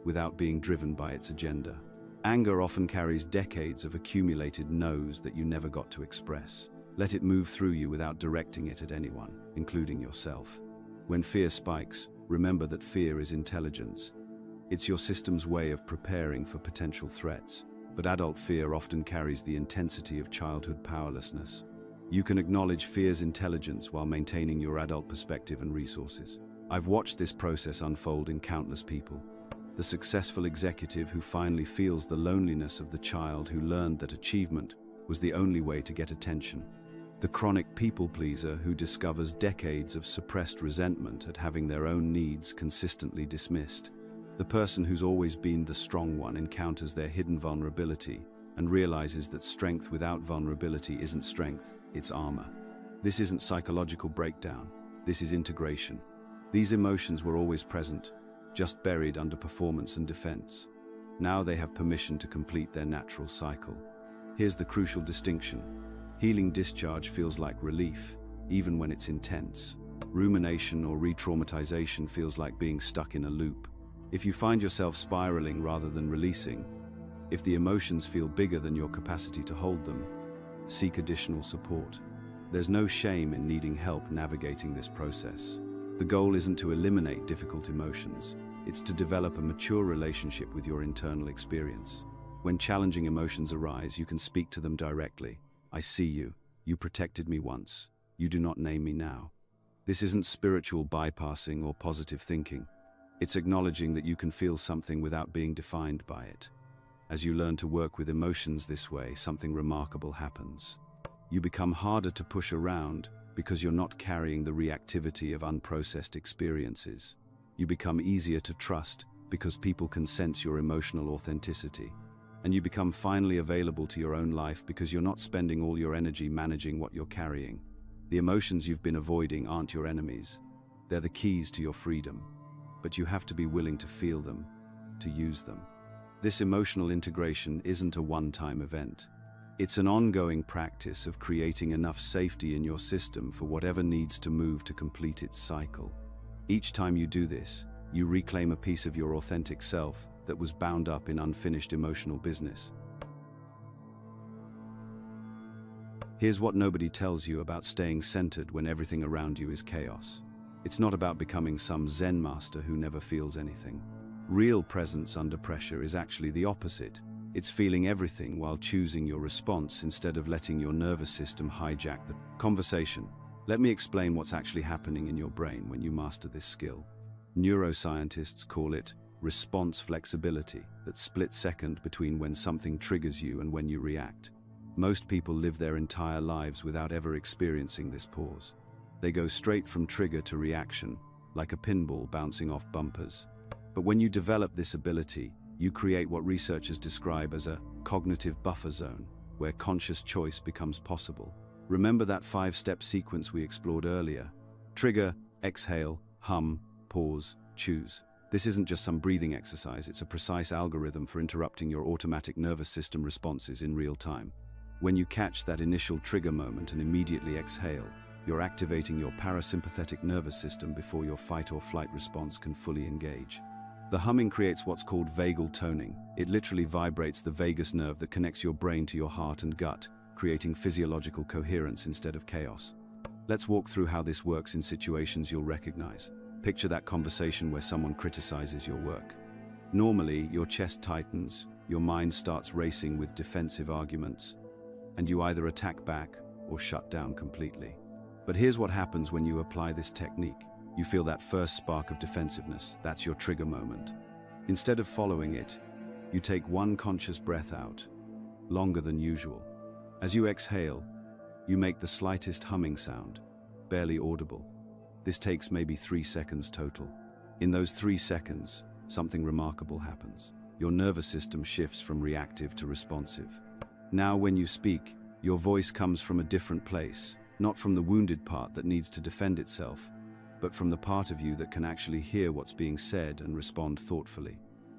without being driven by its agenda. Anger often carries decades of accumulated no's that you never got to express. Let it move through you without directing it at anyone, including yourself. When fear spikes, remember that fear is intelligence. It's your system's way of preparing for potential threats. But adult fear often carries the intensity of childhood powerlessness. You can acknowledge fear's intelligence while maintaining your adult perspective and resources. I've watched this process unfold in countless people. The successful executive who finally feels the loneliness of the child who learned that achievement was the only way to get attention. The chronic people pleaser who discovers decades of suppressed resentment at having their own needs consistently dismissed. The person who's always been the strong one encounters their hidden vulnerability and realizes that strength without vulnerability isn't strength, it's armor. This isn't psychological breakdown, this is integration. These emotions were always present, just buried under performance and defense. Now they have permission to complete their natural cycle. Here's the crucial distinction. Healing discharge feels like relief, even when it's intense. Rumination or re-traumatization feels like being stuck in a loop. If you find yourself spiraling rather than releasing, if the emotions feel bigger than your capacity to hold them, seek additional support. There's no shame in needing help navigating this process. The goal isn't to eliminate difficult emotions, it's to develop a mature relationship with your internal experience. When challenging emotions arise, you can speak to them directly. I see you. You protected me once. You do not name me now. This isn't spiritual bypassing or positive thinking. It's acknowledging that you can feel something without being defined by it. As you learn to work with emotions this way, something remarkable happens. You become harder to push around because you're not carrying the reactivity of unprocessed experiences. You become easier to trust because people can sense your emotional authenticity. And you become finally available to your own life because you're not spending all your energy managing what you're carrying. The emotions you've been avoiding aren't your enemies. They're the keys to your freedom. But you have to be willing to feel them, to use them. This emotional integration isn't a one-time event. It's an ongoing practice of creating enough safety in your system for whatever needs to move to complete its cycle. Each time you do this, you reclaim a piece of your authentic self that was bound up in unfinished emotional business. Here's what nobody tells you about staying centered when everything around you is chaos. It's not about becoming some Zen master who never feels anything. Real presence under pressure is actually the opposite. It's feeling everything while choosing your response instead of letting your nervous system hijack the conversation. Let me explain what's actually happening in your brain when you master this skill. Neuroscientists call it response flexibility, that split second between when something triggers you and when you react. Most people live their entire lives without ever experiencing this pause. They go straight from trigger to reaction, like a pinball bouncing off bumpers. But when you develop this ability, you create what researchers describe as a cognitive buffer zone, where conscious choice becomes possible. Remember that 5-step sequence we explored earlier? Trigger, exhale, hum, pause, choose. This isn't just some breathing exercise, it's a precise algorithm for interrupting your automatic nervous system responses in real time. When you catch that initial trigger moment and immediately exhale, you're activating your parasympathetic nervous system before your fight or flight response can fully engage. The humming creates what's called vagal toning. It literally vibrates the vagus nerve that connects your brain to your heart and gut, creating physiological coherence instead of chaos. Let's walk through how this works in situations you'll recognize. Picture that conversation where someone criticizes your work. Normally, your chest tightens, your mind starts racing with defensive arguments, and you either attack back or shut down completely. But here's what happens when you apply this technique. You feel that first spark of defensiveness. That's your trigger moment. Instead of following it, you take one conscious breath out, longer than usual. As you exhale, you make the slightest humming sound, barely audible. This takes maybe 3 seconds total. In those 3 seconds, something remarkable happens. Your nervous system shifts from reactive to responsive. Now when you speak, your voice comes from a different place, not from the wounded part that needs to defend itself, but from the part of you that can actually hear what's being said and respond thoughtfully.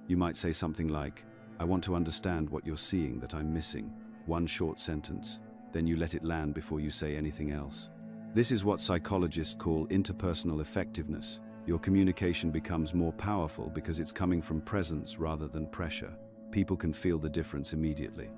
You might say something like, "I want to understand what you're seeing that I'm missing." One short sentence, then you let it land before you say anything else. This is what psychologists call interpersonal effectiveness. Your communication becomes more powerful because it's coming from presence rather than pressure. People can feel the difference immediately.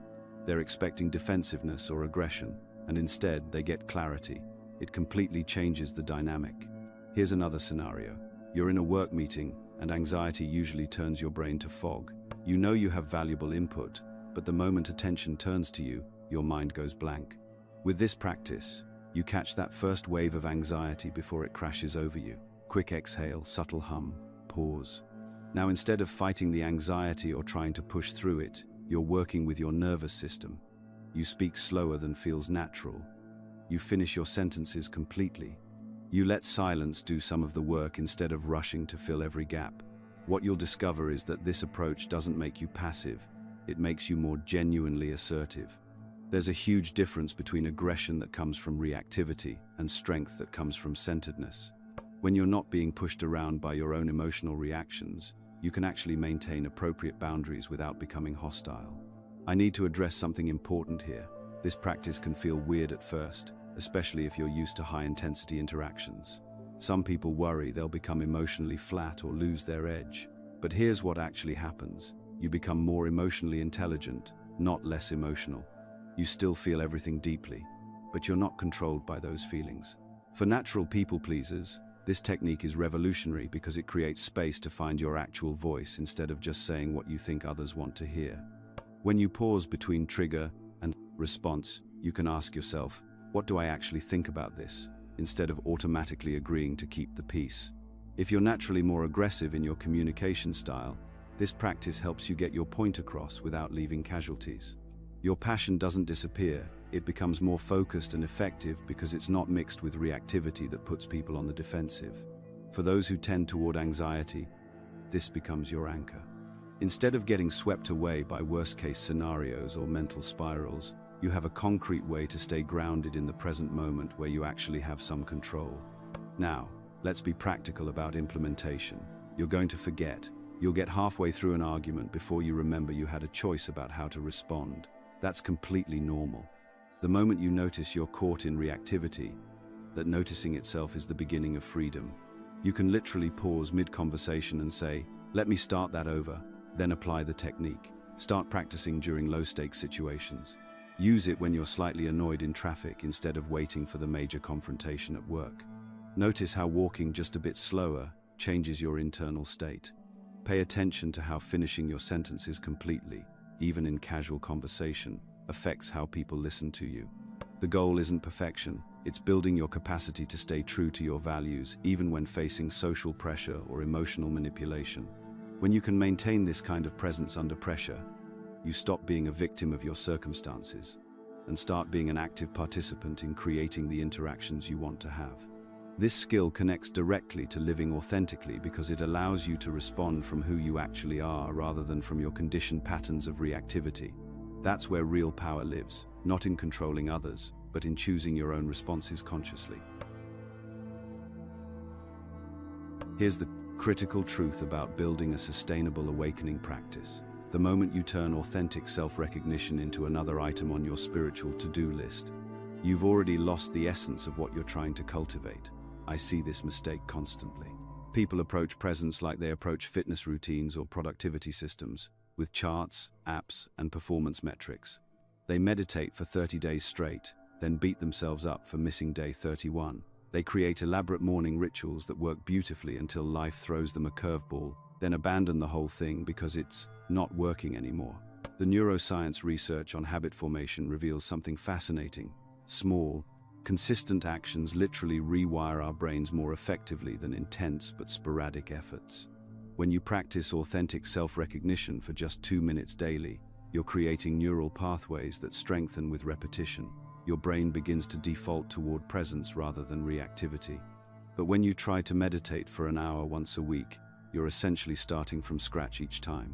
They're expecting defensiveness or aggression, and instead they get clarity. It completely changes the dynamic. Here's another scenario. You're in a work meeting, and anxiety usually turns your brain to fog. You know you have valuable input, but the moment attention turns to you, your mind goes blank. With this practice, You catch that first wave of anxiety before it crashes over you. Quick exhale, subtle hum, pause. Now, instead of fighting the anxiety or trying to push through it, you're working with your nervous system. You speak slower than feels natural. You finish your sentences completely. You let silence do some of the work instead of rushing to fill every gap. What you'll discover is that this approach doesn't make you passive. It makes you more genuinely assertive. There's a huge difference between aggression that comes from reactivity and strength that comes from centeredness. When you're not being pushed around by your own emotional reactions, you can actually maintain appropriate boundaries without becoming hostile. I need to address something important here. This practice can feel weird at first, especially if you're used to high-intensity interactions. Some people worry they'll become emotionally flat or lose their edge. But here's what actually happens. You become more emotionally intelligent, not less emotional. You still feel everything deeply, but you're not controlled by those feelings. For natural people pleasers, this technique is revolutionary because it creates space to find your actual voice instead of just saying what you think others want to hear. When you pause between trigger and response, you can ask yourself, what do I actually think about this? Instead of automatically agreeing to keep the peace. If you're naturally more aggressive in your communication style, this practice helps you get your point across without leaving casualties. Your passion doesn't disappear, it becomes more focused and effective because it's not mixed with reactivity that puts people on the defensive. For those who tend toward anxiety, this becomes your anchor. Instead of getting swept away by worst-case scenarios or mental spirals, you have a concrete way to stay grounded in the present moment where you actually have some control. Now, let's be practical about implementation. You're going to forget. You'll get halfway through an argument before you remember you had a choice about how to respond. That's completely normal. The moment you notice you're caught in reactivity, that noticing itself is the beginning of freedom. You can literally pause mid-conversation and say, let me start that over, then apply the technique. Start practicing during low-stakes situations. Use it when you're slightly annoyed in traffic instead of waiting for the major confrontation at work. Notice how walking just a bit slower changes your internal state. Pay attention to how finishing your sentences completely, even in casual conversation, affects how people listen to you. The goal isn't perfection, it's building your capacity to stay true to your values even when facing social pressure or emotional manipulation. When you can maintain this kind of presence under pressure, you stop being a victim of your circumstances and start being an active participant in creating the interactions you want to have. This skill connects directly to living authentically because it allows you to respond from who you actually are rather than from your conditioned patterns of reactivity. That's where real power lives, not in controlling others, but in choosing your own responses consciously. Here's the critical truth about building a sustainable awakening practice. The moment you turn authentic self-recognition into another item on your spiritual to-do list, you've already lost the essence of what you're trying to cultivate. I see this mistake constantly. People approach presence like they approach fitness routines or productivity systems, with charts, apps, and performance metrics. They meditate for 30 days straight, then beat themselves up for missing day 31. They create elaborate morning rituals that work beautifully until life throws them a curveball, then abandon the whole thing because it's not working anymore. The neuroscience research on habit formation reveals something fascinating. Small, consistent actions literally rewire our brains more effectively than intense but sporadic efforts. When you practice authentic self-recognition for just 2 minutes daily, you're creating neural pathways that strengthen with repetition. Your brain begins to default toward presence rather than reactivity. But when you try to meditate for an hour once a week, you're essentially starting from scratch each time.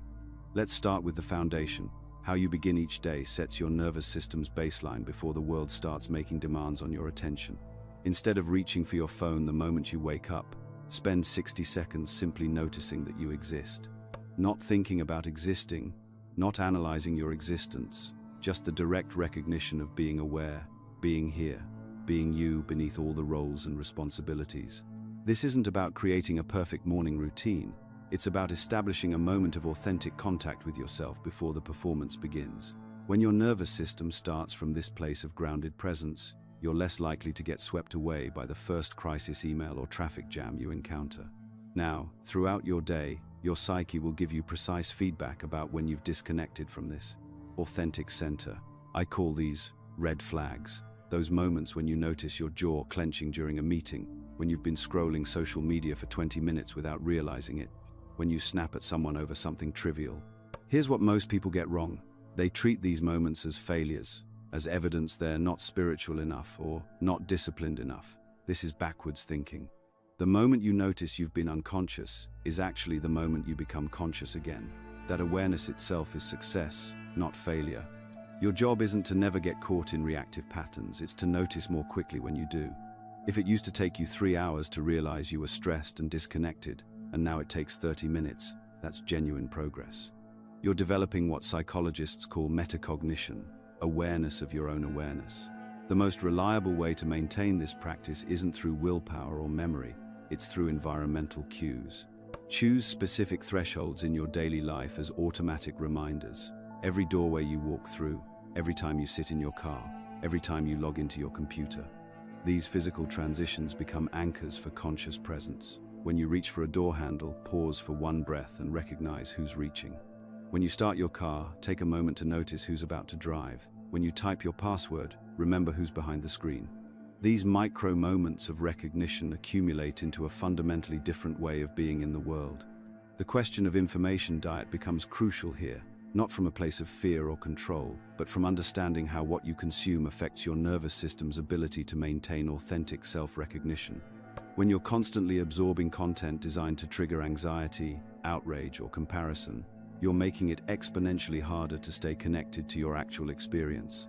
Let's start with the foundation. How you begin each day sets your nervous system's baseline before the world starts making demands on your attention. Instead of reaching for your phone the moment you wake up, spend 60 seconds simply noticing that you exist. Not thinking about existing, not analyzing your existence, just the direct recognition of being aware, being here, being you beneath all the roles and responsibilities. This isn't about creating a perfect morning routine. It's about establishing a moment of authentic contact with yourself before the performance begins. When your nervous system starts from this place of grounded presence, you're less likely to get swept away by the first crisis email or traffic jam you encounter. Now, throughout your day, your psyche will give you precise feedback about when you've disconnected from this authentic center. I call these red flags. Those moments when you notice your jaw clenching during a meeting, when you've been scrolling social media for 20 minutes without realizing it, when you snap at someone over something trivial. Here's what most people get wrong. They treat these moments as failures, as evidence they're not spiritual enough or not disciplined enough. This is backwards thinking. The moment you notice you've been unconscious is actually the moment you become conscious again. That awareness itself is success, not failure. Your job isn't to never get caught in reactive patterns, it's to notice more quickly when you do. If it used to take you 3 hours to realize you were stressed and disconnected, and now it takes 30 minutes, that's genuine progress. You're developing what psychologists call metacognition, awareness of your own awareness. The most reliable way to maintain this practice isn't through willpower or memory, it's through environmental cues. Choose specific thresholds in your daily life as automatic reminders. Every doorway you walk through, every time you sit in your car, every time you log into your computer. These physical transitions become anchors for conscious presence. When you reach for a door handle, pause for one breath and recognize who's reaching. When you start your car, take a moment to notice who's about to drive. When you type your password, remember who's behind the screen. These micro moments of recognition accumulate into a fundamentally different way of being in the world. The question of information diet becomes crucial here, not from a place of fear or control, but from understanding how what you consume affects your nervous system's ability to maintain authentic self-recognition. When you're constantly absorbing content designed to trigger anxiety, outrage, or comparison, you're making it exponentially harder to stay connected to your actual experience.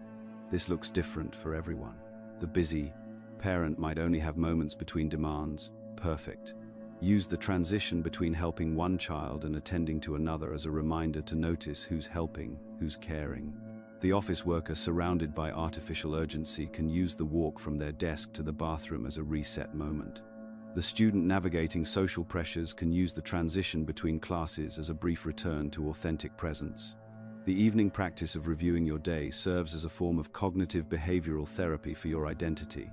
This looks different for everyone. The busy parent might only have moments between demands. Perfect. Use the transition between helping one child and attending to another as a reminder to notice who's helping, who's caring. The office worker surrounded by artificial urgency can use the walk from their desk to the bathroom as a reset moment. The student navigating social pressures can use the transition between classes as a brief return to authentic presence. The evening practice of reviewing your day serves as a form of cognitive behavioral therapy for your identity.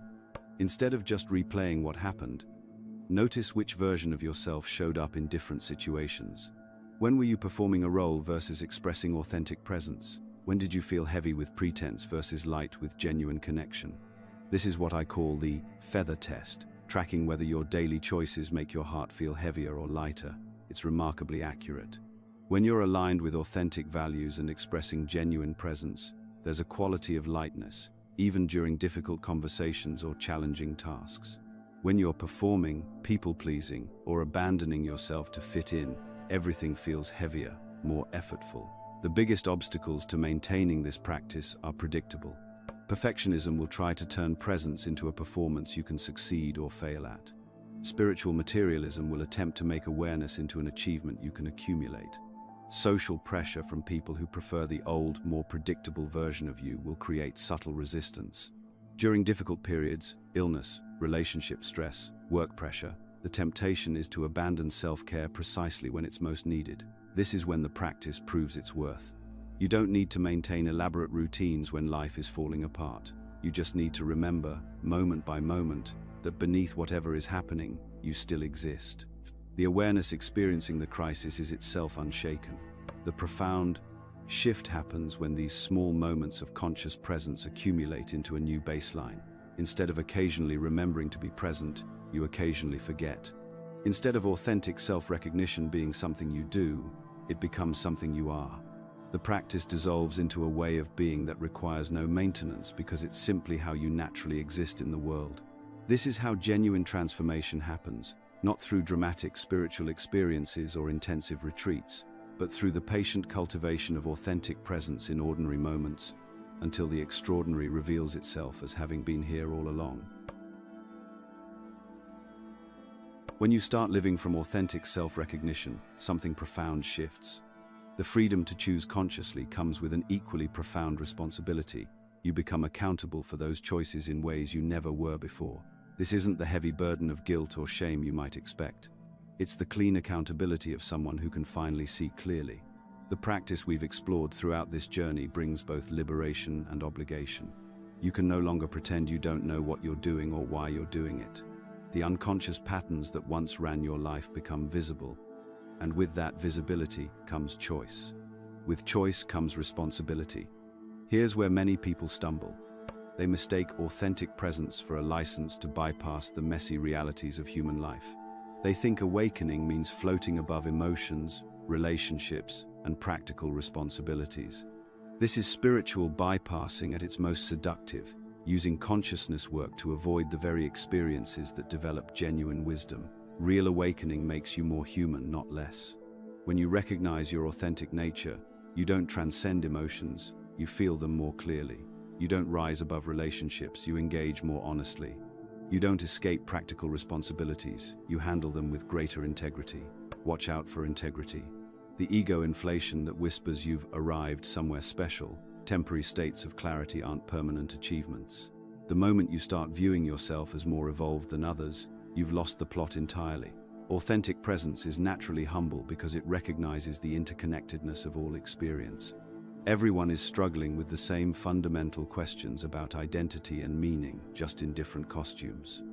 Instead of just replaying what happened, notice which version of yourself showed up in different situations. When were you performing a role versus expressing authentic presence? When did you feel heavy with pretense versus light with genuine connection? This is what I call the feather test, tracking whether your daily choices make your heart feel heavier or lighter. It's remarkably accurate. When you're aligned with authentic values and expressing genuine presence, there's a quality of lightness, even during difficult conversations or challenging tasks. When you're performing, people-pleasing, or abandoning yourself to fit in, everything feels heavier, more effortful. The biggest obstacles to maintaining this practice are predictable. Perfectionism will try to turn presence into a performance you can succeed or fail at. Spiritual materialism will attempt to make awareness into an achievement you can accumulate. Social pressure from people who prefer the old, more predictable version of you will create subtle resistance. During difficult periods, illness, relationship stress, work pressure, the temptation is to abandon self-care precisely when it's most needed. This is when the practice proves its worth. You don't need to maintain elaborate routines when life is falling apart. You just need to remember, moment by moment, that beneath whatever is happening, you still exist. The awareness experiencing the crisis is itself unshaken. The profound shift happens when these small moments of conscious presence accumulate into a new baseline. Instead of occasionally remembering to be present, you occasionally forget. Instead of authentic self-recognition being something you do, it becomes something you are. The practice dissolves into a way of being that requires no maintenance because it's simply how you naturally exist in the world. This is how genuine transformation happens, not through dramatic spiritual experiences or intensive retreats, but through the patient cultivation of authentic presence in ordinary moments, until the extraordinary reveals itself as having been here all along. When you start living from authentic self-recognition, something profound shifts. The freedom to choose consciously comes with an equally profound responsibility. You become accountable for those choices in ways you never were before. This isn't the heavy burden of guilt or shame you might expect. It's the clean accountability of someone who can finally see clearly. The practice we've explored throughout this journey brings both liberation and obligation. You can no longer pretend you don't know what you're doing or why you're doing it. The unconscious patterns that once ran your life become visible, and with that visibility comes choice. With choice comes responsibility. Here's where many people stumble. They mistake authentic presence for a license to bypass the messy realities of human life. They think awakening means floating above emotions, relationships, and practical responsibilities. This is spiritual bypassing at its most seductive, using consciousness work to avoid the very experiences that develop genuine wisdom. Real awakening makes you more human, not less. When you recognize your authentic nature, you don't transcend emotions, you feel them more clearly. You don't rise above relationships, you engage more honestly. You don't escape practical responsibilities, you handle them with greater integrity. Watch out for integrity. The ego inflation that whispers you've arrived somewhere special. Temporary states of clarity aren't permanent achievements. The moment you start viewing yourself as more evolved than others, you've lost the plot entirely. Authentic presence is naturally humble because it recognizes the interconnectedness of all experience. Everyone is struggling with the same fundamental questions about identity and meaning, just in different costumes.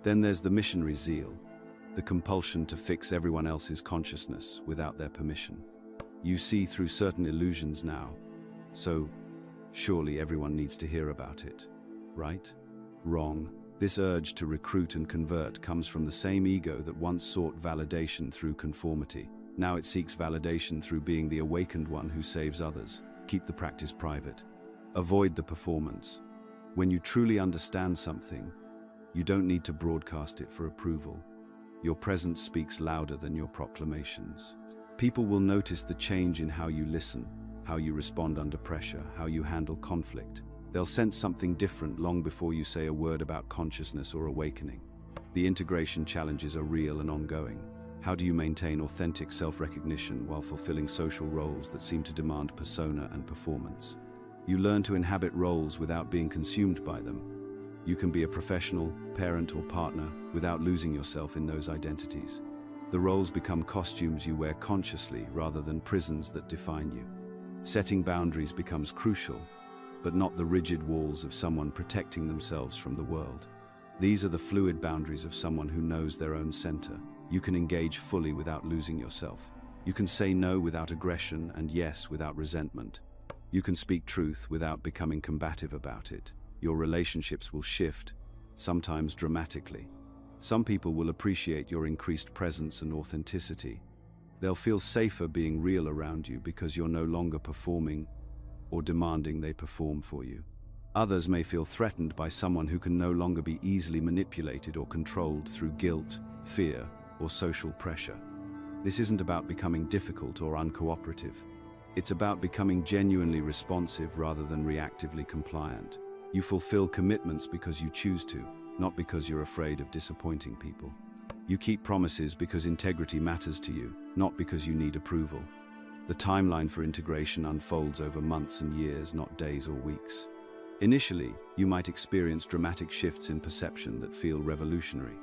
Then there's the missionary zeal, the compulsion to fix everyone else's consciousness without their permission. You see through certain illusions now, so surely everyone needs to hear about it, right? Wrong. This urge to recruit and convert comes from the same ego that once sought validation through conformity. Now it seeks validation through being the awakened one who saves others. Keep the practice private. Avoid the performance. When you truly understand something, you don't need to broadcast it for approval. Your presence speaks louder than your proclamations. People will notice the change in how you listen, how you respond under pressure, how you handle conflict. They'll sense something different long before you say a word about consciousness or awakening. The integration challenges are real and ongoing. How do you maintain authentic self-recognition while fulfilling social roles that seem to demand persona and performance? You learn to inhabit roles without being consumed by them. You can be a professional, parent, or partner without losing yourself in those identities. The roles become costumes you wear consciously rather than prisons that define you. Setting boundaries becomes crucial, but not the rigid walls of someone protecting themselves from the world. These are the fluid boundaries of someone who knows their own center. You can engage fully without losing yourself. You can say no without aggression and yes without resentment. You can speak truth without becoming combative about it. Your relationships will shift, sometimes dramatically. Some people will appreciate your increased presence and authenticity. They'll feel safer being real around you because you're no longer performing or demanding they perform for you. Others may feel threatened by someone who can no longer be easily manipulated or controlled through guilt, fear, or social pressure. This isn't about becoming difficult or uncooperative. It's about becoming genuinely responsive rather than reactively compliant. You fulfill commitments because you choose to, not because you're afraid of disappointing people. You keep promises because integrity matters to you, not because you need approval. The timeline for integration unfolds over months and years, not days or weeks. Initially, you might experience dramatic shifts in perception that feel revolutionary.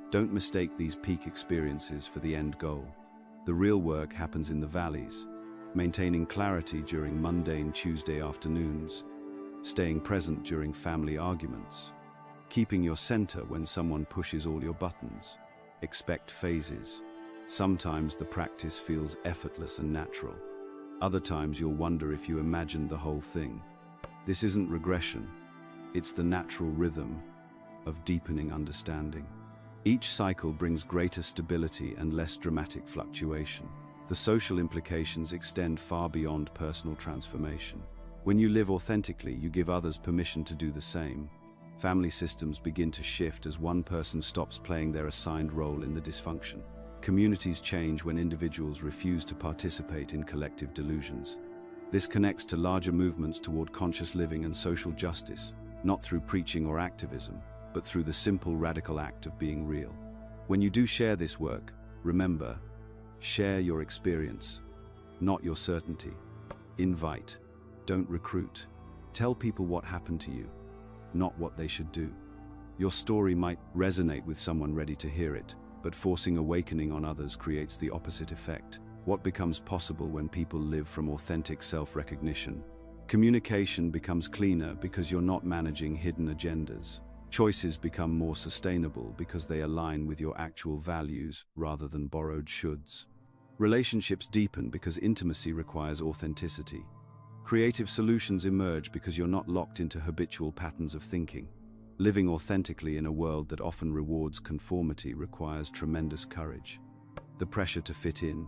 Don't mistake these peak experiences for the end goal. The real work happens in the valleys, maintaining clarity during mundane Tuesday afternoons, staying present during family arguments, keeping your center when someone pushes all your buttons. Expect phases. Sometimes the practice feels effortless and natural. Other times you'll wonder if you imagined the whole thing. This isn't regression. It's the natural rhythm of deepening understanding. Each cycle brings greater stability and less dramatic fluctuation. The social implications extend far beyond personal transformation. When you live authentically, you give others permission to do the same. Family systems begin to shift as one person stops playing their assigned role in the dysfunction. Communities change when individuals refuse to participate in collective delusions. This connects to larger movements toward conscious living and social justice, not through preaching or activism, but through the simple radical act of being real. When you do share this work, remember, share your experience, not your certainty. Invite, don't recruit. Tell people what happened to you, not what they should do. Your story might resonate with someone ready to hear it, but forcing awakening on others creates the opposite effect. What becomes possible when people live from authentic self-recognition? Communication becomes cleaner because you're not managing hidden agendas. Choices become more sustainable because they align with your actual values rather than borrowed shoulds. Relationships deepen because intimacy requires authenticity. Creative solutions emerge because you're not locked into habitual patterns of thinking. Living authentically in a world that often rewards conformity requires tremendous courage. The pressure to fit in,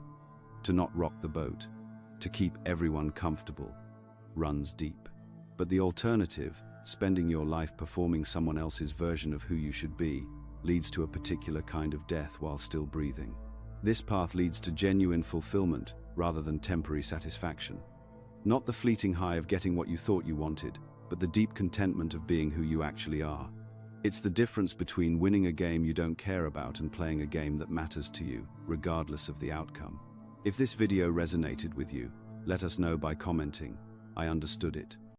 to not rock the boat, to keep everyone comfortable, runs deep. But the alternative, spending your life performing someone else's version of who you should be, leads to a particular kind of death while still breathing. This path leads to genuine fulfillment rather than temporary satisfaction. Not the fleeting high of getting what you thought you wanted, but the deep contentment of being who you actually are. It's the difference between winning a game you don't care about and playing a game that matters to you, regardless of the outcome. If this video resonated with you, let us know by commenting. I understood it.